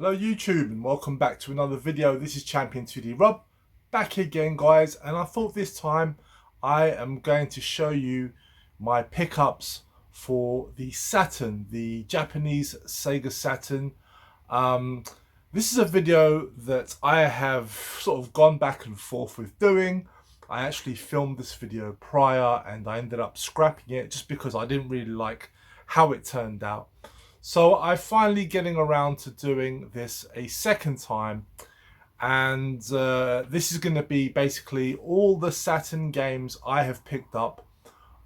Hello YouTube and welcome back to another video. This is Champion 2D Rob, back again guys, and I thought this time I am going to show you my pickups for the Saturn, the Japanese Sega Saturn. This is a video that I have sort of gone back and forth with doing. I actually filmed this video prior and I ended up scrapping it just because I didn't really like how it turned out. So I'm finally getting around to doing this a second time, and this is going to be basically all the Saturn games I have picked up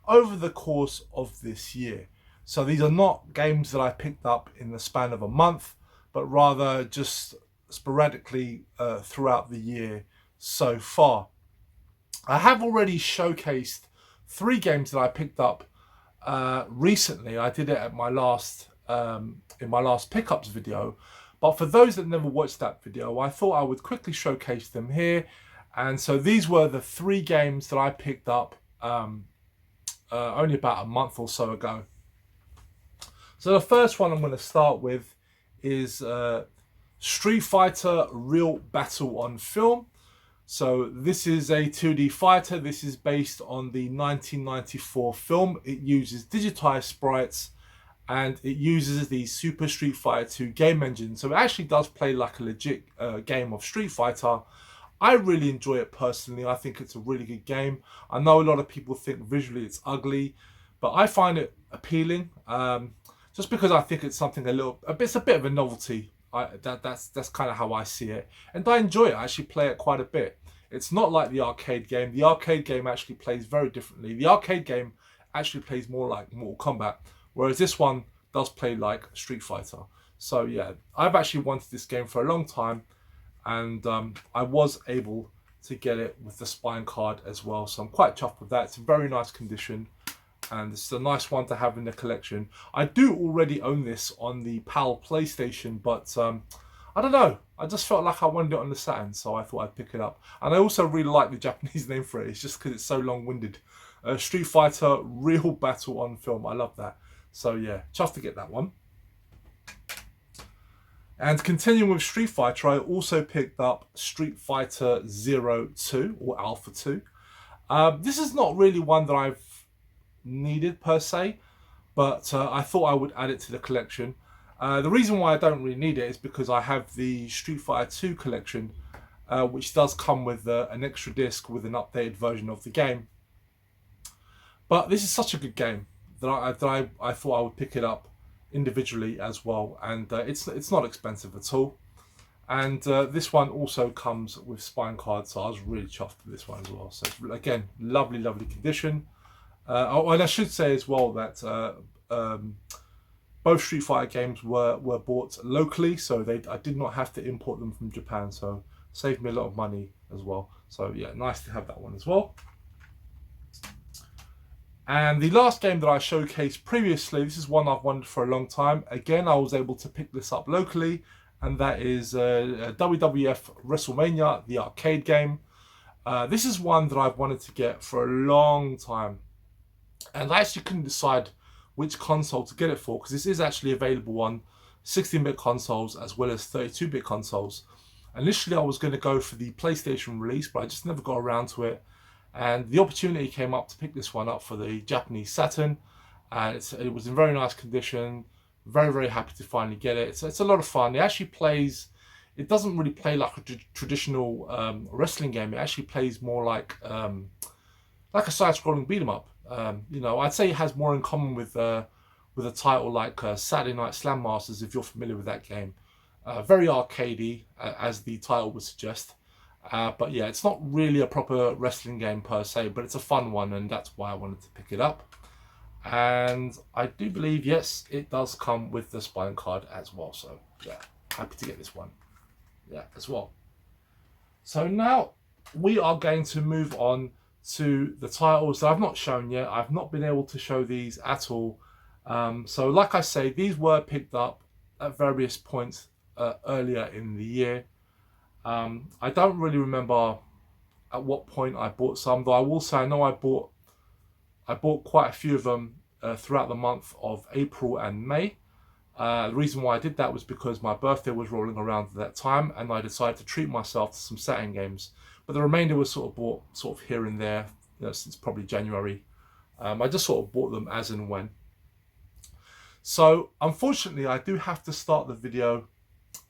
over the course of this year. So these are not games that I picked up in the span of a month, but rather just sporadically throughout the year so far. I have already showcased 3 games that I picked up recently. I did it at my last in my last pickups video, but for those that never watched that video, I thought I would quickly showcase them here. And so these were the 3 games that I picked up only about a month or so ago. So the first one I'm going to start with is Street Fighter Real Battle on Film. So this is a 2D fighter. This is based on the 1994 film. It uses digitized sprites and it uses the Super Street Fighter 2 game engine. So it actually does play like a legit game of Street Fighter. I really enjoy it personally. I think it's a really good game. I know a lot of people think visually it's ugly, but I find it appealing just because I think it's something it's a bit of a novelty. That's kind of how I see it, and I enjoy it. I actually play it quite a bit. It's not like the arcade game. The arcade game actually plays very differently. The arcade game actually plays more like Mortal Kombat, whereas this one does play like Street Fighter. So yeah, I've actually wanted this game for a long time, and I was able to get it with the spine card as well. So I'm quite chuffed with that. It's in very nice condition, and it's a nice one to have in the collection. I do already own this on the PAL PlayStation, but I don't know. I just felt like I wanted it on the Saturn, so I thought I'd pick it up. And I also really like the Japanese name for it. It's just because it's so long-winded. Street Fighter Real Battle on Film. I love that. So yeah, chuffed to get that one. And continuing with Street Fighter, I also picked up Street Fighter 02 or Alpha 2. This is not really one that I've needed per se, but I thought I would add it to the collection. The reason why I don't really need it is because I have the Street Fighter 2 collection, which does come with an extra disc with an updated version of the game. But this is such a good game that I thought I would pick it up individually as well, and it's not expensive at all. And this one also comes with spine cards, so I was really chuffed with this one as well. So again, lovely condition. Oh, and I should say as well that both Street Fighter games were bought locally, so I did not have to import them from Japan, so saved me a lot of money as well. So yeah, nice to have that one as well. And the last game that I showcased previously, this is one I've wanted for a long time. Again, I was able to pick this up locally, and that is WWF WrestleMania, the arcade game. This is one that I've wanted to get for a long time, and I actually couldn't decide which console to get it for, because this is actually available on 16-bit consoles as well as 32-bit consoles. Initially I was going to go for the PlayStation release, but I just never got around to it, and the opportunity came up to pick this one up for the Japanese Saturn, and it was in very nice condition. Very happy to finally get it. It's a lot of fun. It actually plays, it doesn't really play like a traditional wrestling game. It actually plays more like a side-scrolling beat 'em up. You know, I'd say it has more in common with a title like Saturday Night Slam Masters, if you're familiar with that game. Very arcadey, as the title would suggest. But yeah, it's not really a proper wrestling game per se, but it's a fun one, and that's why I wanted to pick it up. And I do believe, yes, it does come with the spine card as well. So yeah, happy to get this one, yeah, as well. So now we are going to move on to the titles that I've not shown yet. I've not been able to show these at all. So like I say, these were picked up at various points earlier in the year. I don't really remember at what point I bought some, though I will say I know I bought quite a few of them throughout the month of April and May. The reason why I did that was because my birthday was rolling around at that time, and I decided to treat myself to some Saturn games. But the remainder was sort of bought sort of here and there, since probably January. I just sort of bought them as and when. So unfortunately, I do have to start the video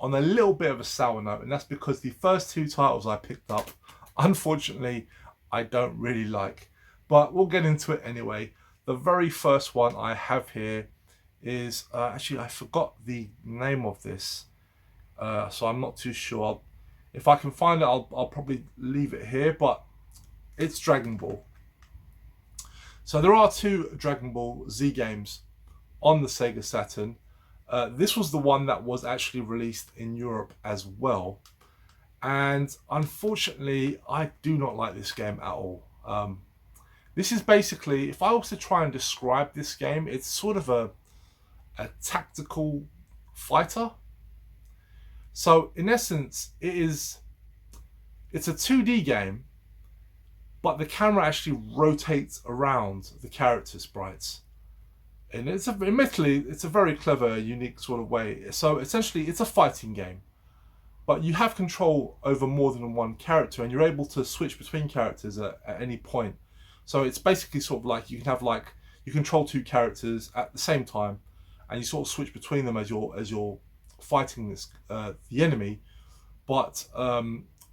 on a little bit of a sour note, and that's because the first two titles I picked up, unfortunately, I don't really like. But we'll get into it anyway. The very first one I have here is, actually I forgot the name of this, so I'm not too sure. If I can find it, I'll probably leave it here, but it's Dragon Ball. So there are two Dragon Ball Z games on the Sega Saturn. This was the one that was actually released in Europe as well. And unfortunately, I do not like this game at all. This is basically, if I was to try and describe this game, it's sort of a tactical fighter. So in essence, it's a 2D game, but the camera actually rotates around the character sprites. And admittedly, it's a very clever, unique sort of way. So essentially, it's a fighting game, but you have control over more than one character, and you're able to switch between characters at any point. So it's basically sort of like you control two characters at the same time, and you sort of switch between them as you're fighting the enemy. But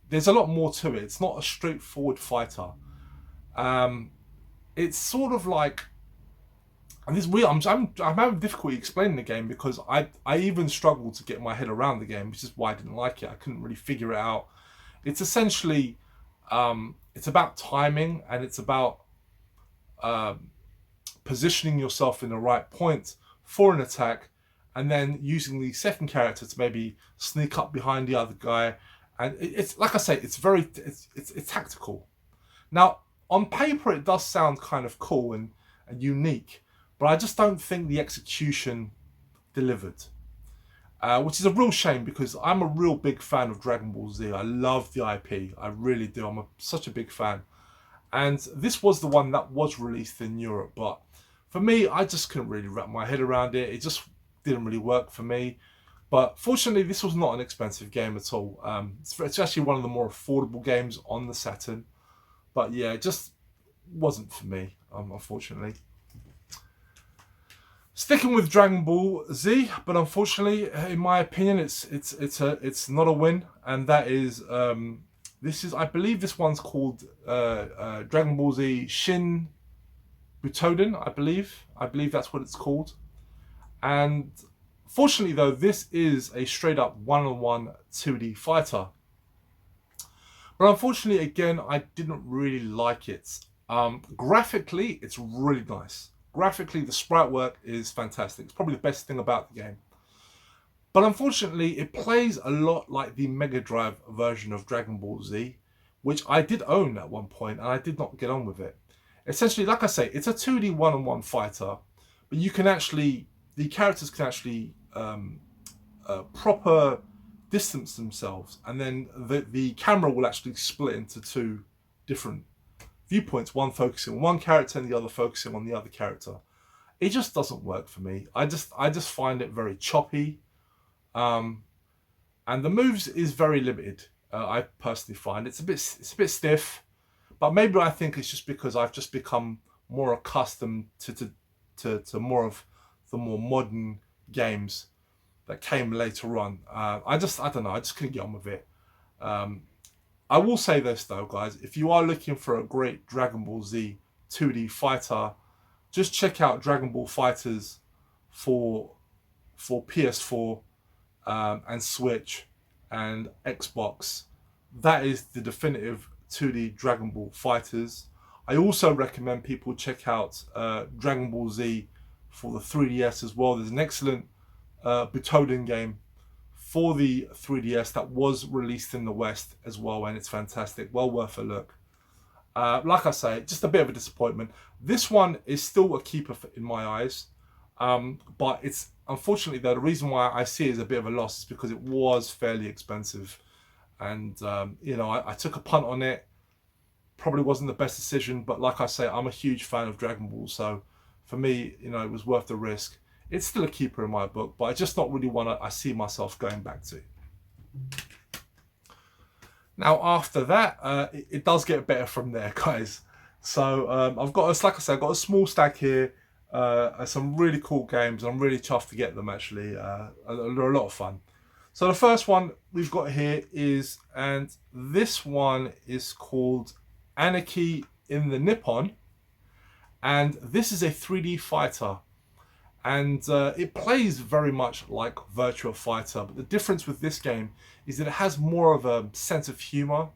there's a lot more to it. It's not a straightforward fighter. It's sort of like, and this weird. I'm having difficulty explaining the game because I even struggled to get my head around the game, which is why I didn't like it. I couldn't really figure it out. It's essentially it's about timing, and it's about positioning yourself in the right point for an attack, and then using the second character to maybe sneak up behind the other guy. And it's like I say, it's tactical. Now on paper, it does sound kind of cool and unique. But I just don't think the execution delivered, which is a real shame because I'm a real big fan of Dragon Ball Z. I love the IP, I really do. I'm such a big fan. And this was the one that was released in Europe, but for me, I just couldn't really wrap my head around it. It just didn't really work for me. But fortunately, this was not an expensive game at all. It's actually one of the more affordable games on the Saturn. But yeah, it just wasn't for me, unfortunately. Sticking with Dragon Ball Z, but unfortunately, in my opinion, it's not a win, and that is I believe this one's called Dragon Ball Z Shin Butoden. I believe that's what it's called. And fortunately, though, this is a straight up one-on-one 2D fighter. But unfortunately, again, I didn't really like it. Graphically, it's really nice. Graphically, the sprite work is fantastic. It's probably the best thing about the game. But unfortunately, it plays a lot like the Mega Drive version of Dragon Ball Z, which I did own at one point, and I did not get on with it. Essentially, like I say, it's a 2D one-on-one fighter, but the characters can actually proper distance themselves, and then the camera will actually split into two different viewpoints, one focusing on one character and the other focusing on the other character. It just doesn't work for me. I just find it very choppy, and the moves is very limited. I personally find it's a bit stiff, but maybe I think it's just because I've just become more accustomed to more of the more modern games that came later on. I don't know. I just couldn't get on with it. I will say this though, guys, if you are looking for a great Dragon Ball Z 2D fighter, just check out Dragon Ball Fighters for PS4 and Switch and Xbox. That is the definitive 2D Dragon Ball Fighters. I also recommend people check out Dragon Ball Z for the 3DS as well. There's an excellent Butoden game for the 3DS that was released in the West as well, and it's fantastic, well worth a look. Like I say, just a bit of a disappointment. This one is still a keeper in my eyes, but it's unfortunately though, the reason why I see it as a bit of a loss is because it was fairly expensive, and I took a punt on it. Probably wasn't the best decision, but like I say, I'm a huge fan of Dragon Ball, so for me, it was worth the risk. It's still a keeper in my book, but it's just not really one I see myself going back to. Now after that, it does get better from there, guys. So I've got, like I said, I've got a small stack here. Some really cool games. I'm really chuffed to get them, actually. They're a lot of fun. So the first one we've got here is, and this one is called Anarchy in the Nipon. And this is a 3D fighter. And it plays very much like Virtua Fighter. But the difference with this game is that it has more of a sense of humor.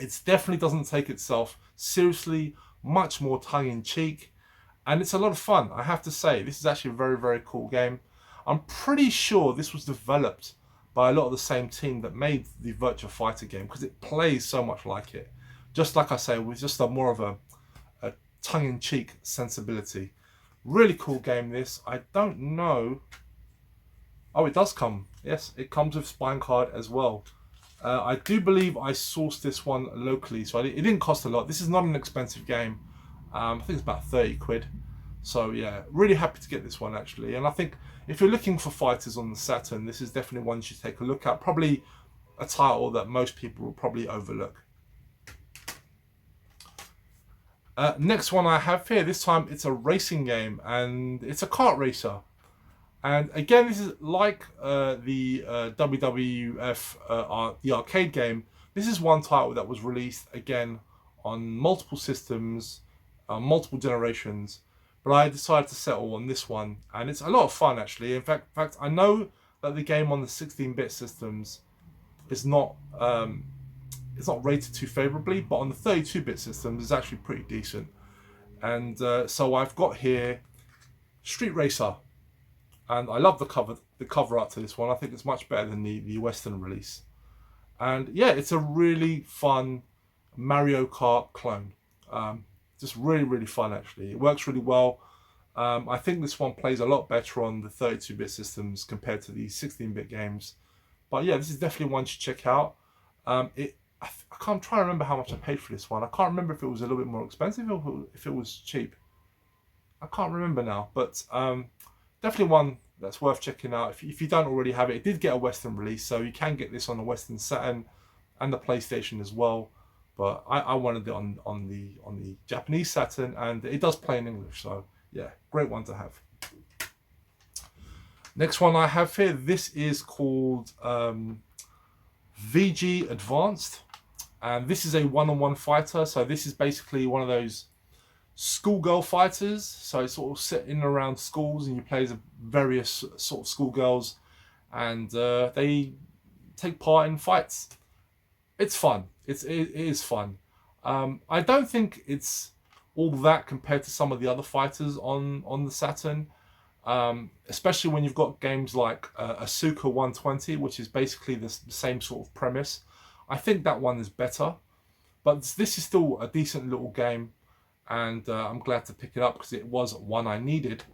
It definitely doesn't take itself seriously, much more tongue-in-cheek. And it's a lot of fun, I have to say. This is actually a very, very cool game. I'm pretty sure this was developed by a lot of the same team that made the Virtua Fighter game, because it plays so much like it. Just like I say, with just a more of a tongue-in-cheek sensibility. Really cool game, this. I don't know. Oh, it does come. Yes, it comes with spine card as well. I do believe I sourced this one locally, so it didn't cost a lot. This is not an expensive game. I think it's about 30 quid. So yeah, really happy to get this one, actually. And I think if you're looking for fighters on the Saturn, this is definitely one you should take a look at. Probably a title that most people will probably overlook. Next one I have here, this time it's a racing game, and it's a kart racer. And again, this is like the WWF the arcade game. This is one title that was released again on multiple systems, multiple generations, but I decided to settle on this one, and it's a lot of fun, actually. In fact, I know that the game on the 16-bit systems is not it's not rated too favorably, but on the 32-bit systems it's actually pretty decent. And so I've got here Street Racer, and I love the cover art to this one. I think it's much better than the Western release. And yeah, it's a really fun Mario Kart clone. Just really, really fun, actually. It works really well. I think this one plays a lot better on the 32-bit systems compared to the 16-bit games. But yeah, this is definitely one to check out. I'm trying to remember how much I paid for this one. I can't remember if it was a little bit more expensive or if it was cheap. I can't remember now, but definitely one that's worth checking out if you don't already have it. It did get a Western release, so you can get this on the Western Saturn and the PlayStation as well. But I wanted it on the Japanese Saturn, and it does play in English, so yeah, great one to have. Next one I have here, this is called VG Advanced, and this is a one-on-one fighter. So this is basically one of those schoolgirl fighters. So it's sort of set in around schools, and you play as various sort of schoolgirls, and they take part in fights. It's fun. It is fun. I don't think it's all that compared to some of the other fighters on the Saturn. Especially when you've got games like Asuka 120, which is basically the same sort of premise. I think that one is better, but this is still a decent little game, and I'm glad to pick it up because it was one I needed.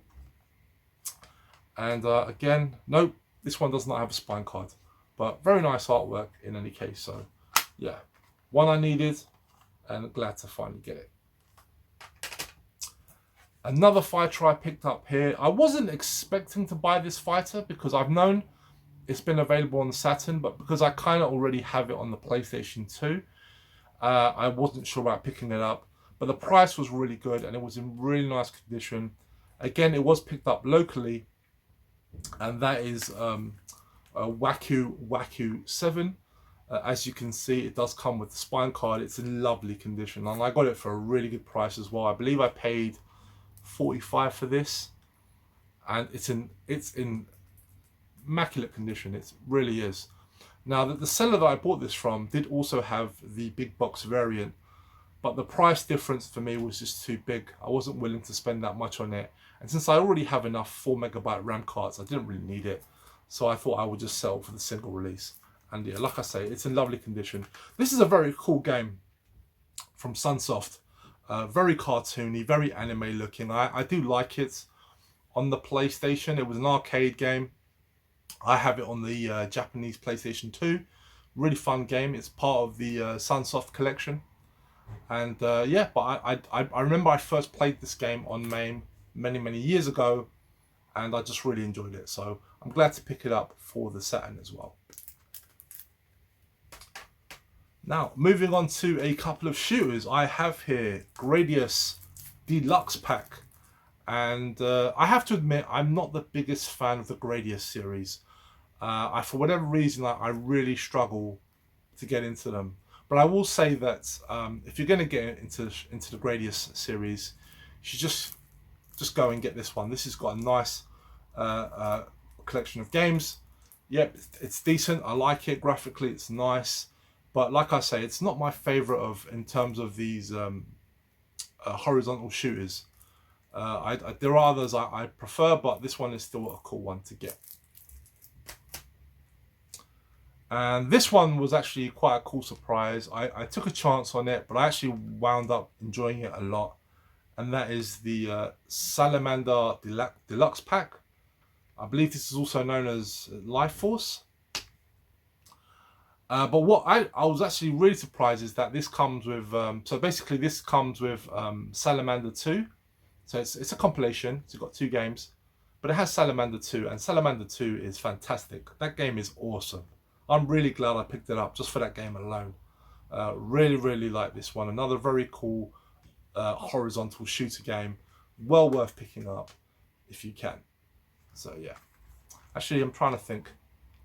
And again, nope, this one does not have a spine card, but very nice artwork in any case. So yeah, one I needed, and glad to finally get it. Another fighter I picked up here. I wasn't expecting to buy this fighter because I've known it's been available on the Saturn, but because I kind of already have it on the PlayStation 2, I wasn't sure about picking it up. But the price was really good, and it was in really nice condition. Again, it was picked up locally, and that is Waku 7. As you can see, it does come with the spine card. It's in lovely condition, and I got it for a really good price as well. I believe I paid 45 for this, and it's in immaculate condition. It really is. Now, the seller that I bought this from did also have the big box variant, but the price difference for me was just too big. I wasn't willing to spend that much on it, and since I already have enough 4MB RAM cards, I didn't really need it, so I thought I would just sell for the single release. And yeah, like I say, it's in lovely condition. This is a very cool game from Sunsoft. Very cartoony, very anime looking. I do like it on the PlayStation. It was an arcade game. I have it on the Japanese PlayStation 2. Really fun game. It's part of the Sunsoft collection. And yeah, but I remember I first played this game on MAME many years ago. and I just really enjoyed it. So I'm glad to pick it up for the Saturn as well. Now, moving on to a couple of shooters, I have here Gradius Deluxe Pack. And I have to admit, I'm not the biggest fan of the Gradius series. For whatever reason, I really struggle to get into them. But I will say that if you're going to get into the Gradius series, you should just go and get this one. This has got a nice collection of games. Yep, it's decent. I like it graphically. It's nice. But like I say, it's not my favorite in terms of these horizontal shooters. There are others I prefer, but this one is still a cool one to get. And this one was actually quite a cool surprise. I took a chance on it, but I actually wound up enjoying it a lot. And that is the Salamander Deluxe Pack. I believe this is also known as Life Force. But what I was actually really surprised is that this comes with, so basically this comes with Salamander 2. So it's a compilation, so you've got 2 games, but it has Salamander 2, and Salamander 2 is fantastic. That game is awesome. I'm really glad I picked it up just for that game alone. Really like this one. Another very cool horizontal shooter game. Well worth picking up if you can. So yeah. Actually, I'm trying to think.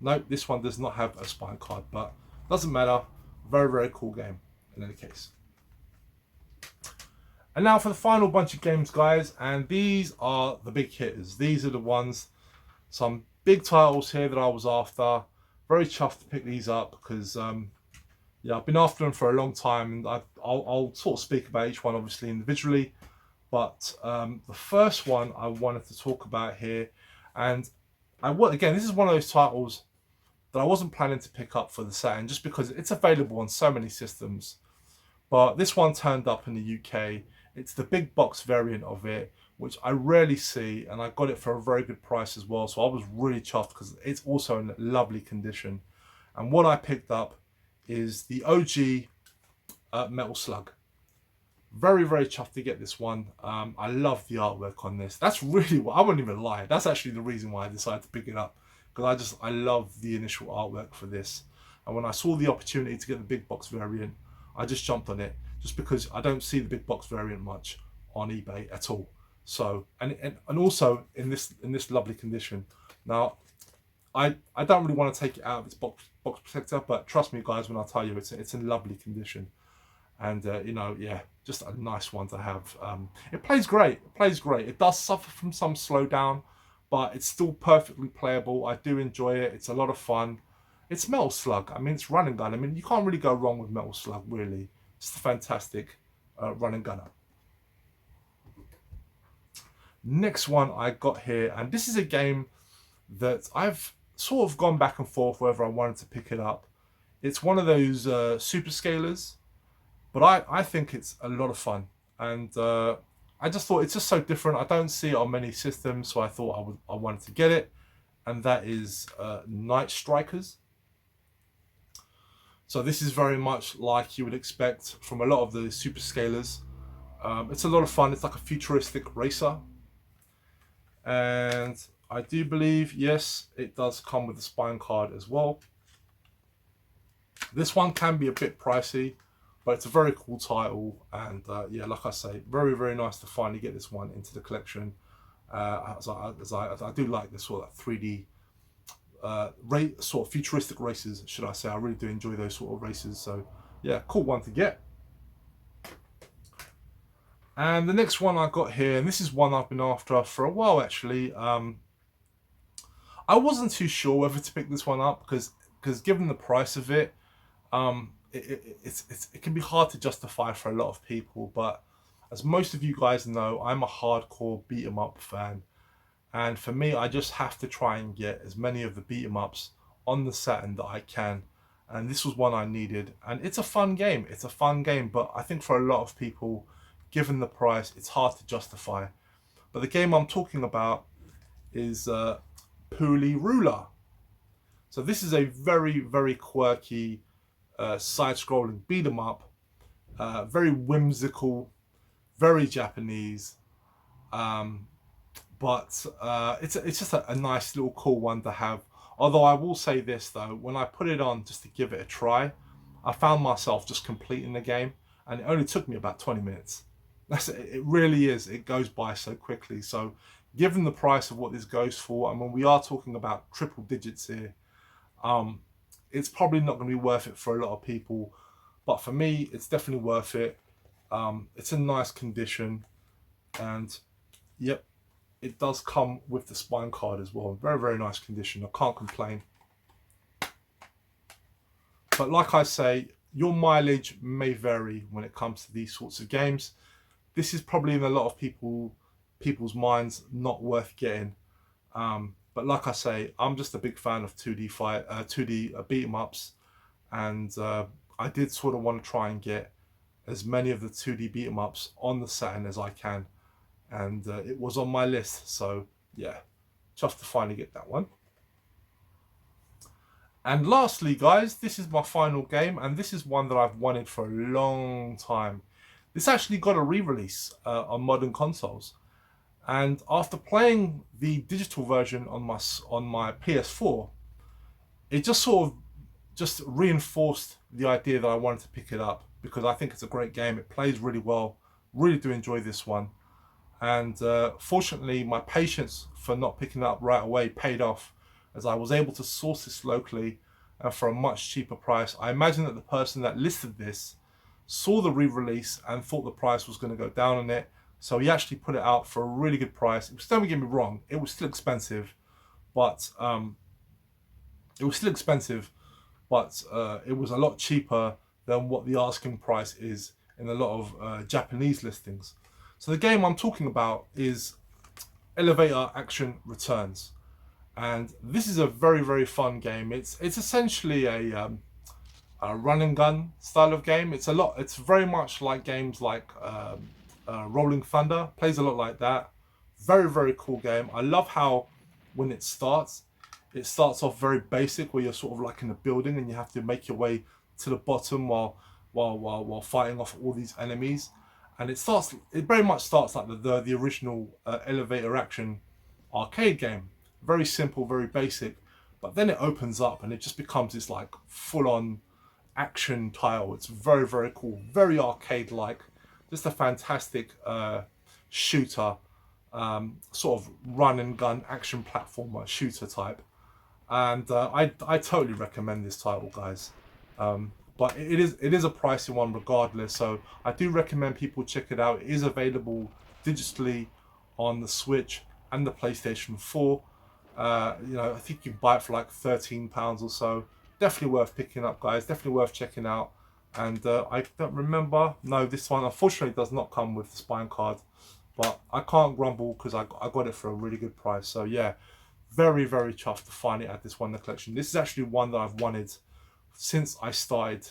Nope, this one does not have a spine card, but doesn't matter. Very cool game in any case. And now for the final bunch of games, guys, and these are the big hitters. These are the ones, some big titles here that I was after. Very chuffed to pick these up because, yeah, I've been after them for a long time, and I'll sort of speak about each one obviously individually. But the first one I wanted to talk about here, and again, this is one of those titles that I wasn't planning to pick up for the Saturn just because it's available on so many systems. But this one turned up in the UK. It's the big box variant of it, which I rarely see, and I got it for a very good price as well. So I was really chuffed because it's also in lovely condition. And what I picked up is the OG Metal Slug. Very chuffed to get this one. I love the artwork on this. That's really what, I wouldn't even lie. That's actually the reason why I decided to pick it up, because I love the initial artwork for this. And when I saw the opportunity to get the big box variant, I just jumped on it, just because I don't see the big box variant much on eBay at all. So and also in this lovely condition. Now I don't really want to take it out of its box protector, but trust me guys when I tell you it's in lovely condition. And you know, yeah, just a nice one to have. It plays great. It does suffer from some slowdown, but it's still perfectly playable. I do enjoy it. It's a lot of fun. It's Metal Slug. I mean, it's run and gun. I mean, you can't really go wrong with Metal Slug, really. It's a fantastic run and gunner. Next one I got here, and this is a game that I've sort of gone back and forth whether I wanted to pick it up. It's one of those super scalers, but I think it's a lot of fun, and I just thought it's just so different. I don't see it on many systems, so I thought I wanted to get it, and that is Night Strikers. So this is very much like you would expect from a lot of the super scalers. It's a lot of fun. It's like a futuristic racer. And I do believe, yes, it does come with a spine card as well. This one can be a bit pricey, but it's a very cool title. And yeah, like I say, very nice to finally get this one into the collection. As I do like this sort of 3D sort of futuristic races, should I say. I really do enjoy those sort of races, so yeah, cool one to get. And the next one I got here, and this is one I've been after for a while actually. I wasn't too sure whether to pick this one up because given the price of it, it can be hard to justify for a lot of people. But as most of you guys know, I'm a hardcore beat 'em up fan. And for me, I just have to try and get as many of the beat 'em ups on the Saturn that I can. And this was one I needed. And it's a fun game. It's a fun game. But I think for a lot of people, given the price, it's hard to justify. But the game I'm talking about is Pulley Ruler. So this is a very quirky side-scrolling beat 'em up. Very whimsical, very Japanese. but it's just a nice little cool one to have. Although I will say this though, when I put it on just to give it a try, I found myself just completing the game, and it only took me about 20 minutes. That's it. It really is. It goes by so quickly. So, given the price of what this goes for, and when we are talking about triple digits here, um, it's probably not going to be worth it for a lot of people. But for me, it's definitely worth it. It's in nice condition, and yep, it does come with the spine card as well. Very, very nice condition. I can't complain. But like I say, your mileage may vary when it comes to these sorts of games. This is probably in a lot of people's minds not worth getting. But like I say, I'm just a big fan of 2D beat 'em ups, and I did sort of want to try and get as many of the 2D beat 'em ups on the Saturn as I can, and it was on my list. So yeah, just to finally get that one. And lastly, guys, this is my final game, and this is one that I've wanted for a long time. This actually got a re-release on modern consoles, and after playing the digital version on my PS4, it just sort of just reinforced the idea that I wanted to pick it up, because I think it's a great game. It plays really well. Really do enjoy this one, and fortunately, my patience for not picking it up right away paid off, as I was able to source this locally and for a much cheaper price. I imagine that the person that listed this saw the re-release and thought the price was going to go down on it, so he actually put it out for a really good price. Don't get me wrong, it was still expensive, but it was still expensive, but it was a lot cheaper than what the asking price is in a lot of Japanese listings. So the game I'm talking about is Elevator Action Returns, and this is a very, very fun game. It's essentially a run and gun style of game. It's very much like games like Rolling Thunder. Plays a lot like that. Very, very cool game. I love how when it starts off very basic, where you're sort of like in a building and you have to make your way to the bottom while fighting off all these enemies. And it very much starts like the original Elevator Action arcade game. Very simple, very basic. But then it opens up and it just becomes this like full on action tile. It's very, very cool, very arcade like. Just a fantastic shooter, sort of run and gun action platformer shooter type. And I totally recommend this title, guys. But it is a pricey one regardless, so I do recommend people check it out. It is available digitally on the Switch and the PlayStation 4. I think you can buy it for like £13 or so. Definitely worth picking up, guys. Definitely worth checking out. And I don't remember. No, this one unfortunately does not come with the spine card, but I can't grumble because I got it for a really good price. So yeah, very, very chuffed to finally add this one in the collection. This is actually one that I've wanted since I started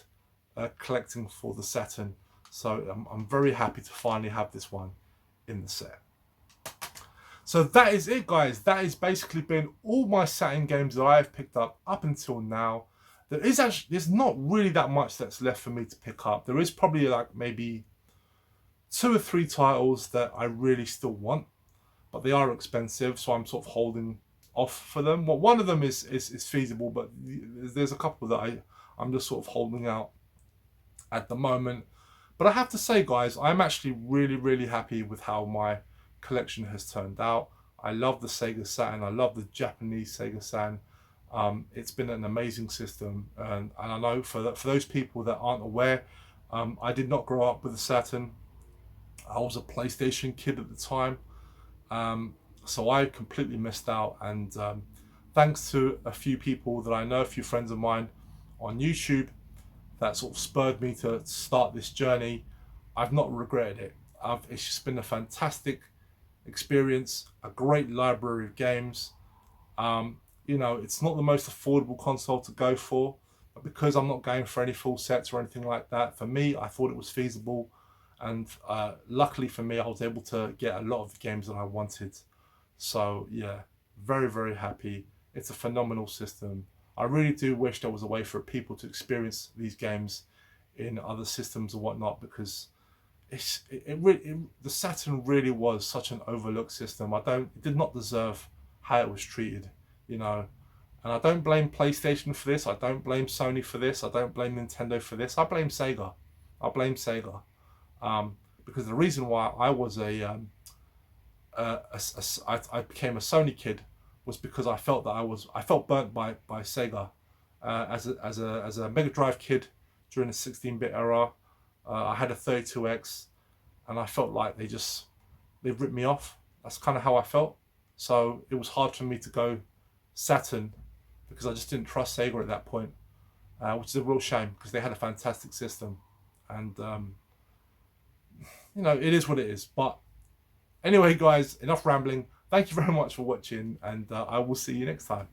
collecting for the Saturn. So I'm very happy to finally have this one in the set. So that is it, guys. That has basically been all my Saturn games that I have picked up until now. There's not really that much that's left for me to pick up. There is probably like maybe 2 or 3 titles that I really still want, but they are expensive, so I'm sort of holding off for them. Well, one of them is feasible, but there's a couple that I'm just sort of holding out at the moment. But I have to say, guys, I'm actually really, really happy with how my collection has turned out. I love the Sega Saturn. I love the Japanese Sega Saturn. It's been an amazing system, and I know for those people that aren't aware, I did not grow up with a Saturn. I was a PlayStation kid at the time, so I completely missed out. And thanks to a few people that I know, a few friends of mine on YouTube, that sort of spurred me to start this journey, I've not regretted it. It's just been a fantastic experience, a great library of games. It's not the most affordable console to go for, but because I'm not going for any full sets or anything like that, for me, I thought it was feasible. And luckily for me, I was able to get a lot of the games that I wanted. So yeah, very, very happy. It's a phenomenal system. I really do wish there was a way for people to experience these games in other systems or whatnot, because the Saturn really was such an overlooked system. It did not deserve how it was treated, you know. And I don't blame PlayStation for this. I don't blame Sony for this. I don't blame Nintendo for this. I blame Sega. I blame Sega. Because the reason why I was I became a Sony kid was because I felt that I felt burnt by Sega as a Mega Drive kid during the 16-bit era. I had a 32X, and I felt like they ripped me off. That's kind of how I felt. So it was hard for me to go Saturn because I just didn't trust Sega at that point, which is a real shame because they had a fantastic system, and you know, it is what it is. But anyway, guys, enough rambling. Thank you very much for watching, and I will see you next time.